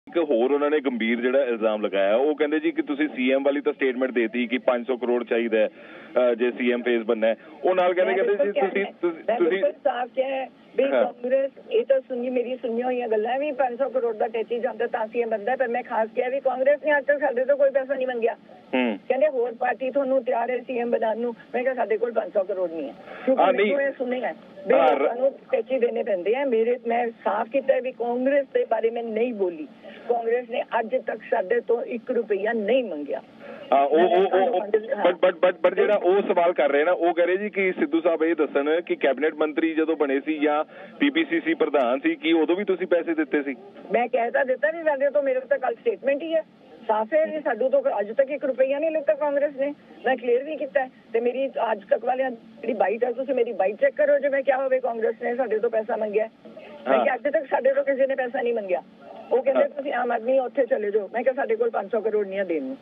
ਇੱਕ ਹੋਰ ਉਹਨਾਂ ਨੇ ਗੰਭੀਰ ਜਿਹੜਾ ਇਲਜ਼ਾਮ ਲਗਾਇਆ ਉਹ ਕਹਿੰਦੇ ਜੀ ਕਿ ਤੁਸੀਂ ਸੀਐਮ ਵਾਲੀ ਤਾਂ ਸਟੇਟਮੈਂਟ ਦੇਤੀ ਕਿ 500 ਕਰੋੜ ਚਾਹੀਦਾ ਜੇ ਸੀਐਮ ਫੇਸ ਬਣਨਾ ਉਹ ਨਾਲ ਕਹਿੰਦੇ ਜੀ ਤੁਸੀਂ ਸਾਫ਼ ਕਿਹਾ ਵੀ ਕਾਂਗਰਸ ਇਹ ਤਾਂ ਸੁਣੀ ਮੇਰੀ ਸੁਣੀਆਂ ਹੋਈਆਂ ਗੱਲਾਂ ਵੀ 500 ਕਰੋੜ ਦਾ ਟੈਚੀ ਜਾਂਦਾ ਤਾਂ ਸੀਐਮ ਬਣਦਾ ਪਰ ਮੈਂ ਖਾਸ ਕਿਹਾ ਵੀ ਕਾਂਗਰਸ ਨੇ ਅੱਜ ਤੱਕ ਸਾਡੇ ਤੋਂ ਕੋਈ ਪੈਸਾ ਨਹੀਂ ਮੰਗਿਆ ਕਹਿੰਦੇ ਹੋਰ ਪਾਰਟੀ ਤੁਹਾਨੂੰ ਤਿਆਰ ਹੈ ਸੀਐਮ ਬਣਾਉਣ ਨੂੰ ਮੈਂ ਕਿਹਾ ਸਾਡੇ ਕੋਲ 500 ਕਰੋੜ ਨਹੀਂ ਹੈ ਕਿਉਂਕਿ ਮੈਂ ਸੁਣਿਆ ਸਾਨੂੰ ਟੈਚੀ ਦੇਣੇ ਪੈਂਦੇ ਆ ਮੈਂ ਸਾਫ਼ ਕੀਤਾ ਵੀ ਕਾਂਗਰਸ ਦੇ ਬਾਰੇ ਮੈਂ ਨਹੀਂ ਬੋਲੀ ਕਾਂਗਰਸ ਨੇ ਅੱਜ ਤੱਕ ਸਾਡੇ ਤੋਂ 1 ਰੁਪਈਆ ਨਹੀਂ ਮੰਗਿਆ ਬਟ ਜਿਹੜਾ ਉਹ ਸਵਾਲ ਕਰ ਰਹੇ ਨਾ ਉਹ ਕਹ ਰਹੇ ਜੀ ਕਿ ਸਿੱਧੂ ਸਾਹਿਬ ਇਹ ਦੱਸਣ ਕਿ ਕੈਬਨਿਟ ਮੰਤਰੀ ਜਦੋਂ ਬਣੇ ਸੀ ਜਾਂ ਪੀਪੀਸੀਸੀ ਪ੍ਰਧਾਨ ਸੀ ਕਿ ਉਦੋਂ ਵੀ ਤੁਸੀਂ ਪੈਸੇ ਦਿੱਤੇ ਸੀ ਮੈਂ ਕਹਿ ਤਾਂ ਦਿੱਤਾ ਵੀ ਸਾਡੇ ਤੋਂ ਮੇਰੇ ਤਾਂ ਕੱਲ ਸਟੇਟਮੈਂਟ ਹੀ ਹੈ ਸਾਫ਼ ਹੈ ਜੀ ਸਾਡੂ ਤੋਂ ਅੱਜ ਤੱਕ 1 ਰੁਪਈਆ ਨਹੀਂ ਲਿੱਤਾ ਕਾਂਗਰਸ ਨੇ ਮੈਂ ਕਲੀਅਰ ਵੀ ਕੀਤਾ ਤੇ ਮੇਰੀ ਅੱਜ ਤੱਕ ਵਾਲਿਆਂ ਜਿਹੜੀ ਬਾਈਟ ਹੈ ਤੁਸੀਂ ਮੇਰੀ ਬਾਈਟ ਚੈੱਕ ਕਰੋ ਜਿਵੇਂ ਕਿਹਾ ਹੋਵੇ ਕਾਂਗਰਸ ਨੇ ਸਾਡੇ ਤੋਂ ਪੈਸਾ ਮੰਗਿਆ ਮੈਂ ਕਿਹਾ ਅੱਜ ਤੱਕ ਸਾਡੇ ਤੋਂ ਕਿਸੇ ਨੇ ਪੈਸਾ ਨਹੀਂ ਮੰਗਿਆ ਉਹ ਕਹਿੰਦੇ ਤੁਸੀਂ ਆਮ ਆਦਮੀ ਉੱਥੇ ਚਲੇ ਜਾਓ ਮੈਂ ਕਿਹਾ ਸਾਡੇ ਕੋਲ 500 ਕਰੋੜ ਨਹੀਂ ਦੇਣ ਨੂੰ